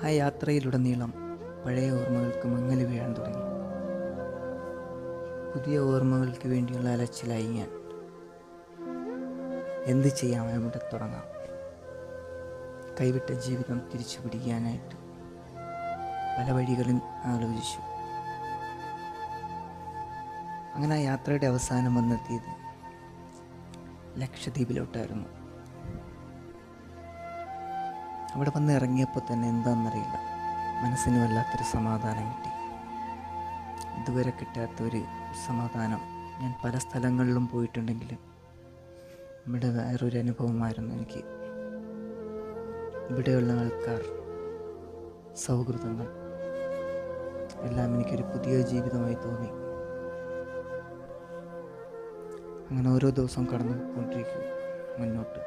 ആ യാത്രയിലുടനീളം പഴയ ഓർമ്മകൾക്ക് മങ്ങല് വീഴാൻ തുടങ്ങി. പുതിയ ഓർമ്മകൾക്ക് വേണ്ടിയുള്ള അലച്ചിലായി ഞാൻ. എന്ത് ചെയ്യാം, എവിടെ തുടങ്ങാം? കൈവിട്ട ജീവിതം തിരിച്ചു പിടിക്കാനായിട്ട് പല വഴികളും ആലോചിച്ചു. അങ്ങനെ ആ യാത്രയുടെ അവസാനം വന്നെത്തിയത് ലക്ഷദ്വീപിലോട്ടായിരുന്നു. അവിടെ വന്ന് ഇറങ്ങിയപ്പോൾ തന്നെ എന്താണെന്നറിയില്ല, മനസ്സിന് വല്ലാത്തൊരു സമാധാനം കിട്ടി. ഇതുവരെ കിട്ടാത്തൊരു സമാധാനം. ഞാൻ പല സ്ഥലങ്ങളിലും പോയിട്ടുണ്ടെങ്കിലും ഇവിടെ വേറൊരു അനുഭവമായിരുന്നു എനിക്ക്. ഇവിടെയുള്ള ആൾക്കാർ, സൗഹൃദങ്ങൾ എല്ലാം എനിക്കൊരു പുതിയ ജീവിതമായി തോന്നി. അങ്ങനെ ഓരോ ദിവസവും കടന്നു പോയിക്കൊണ്ടിരിക്കും മുന്നോട്ട്.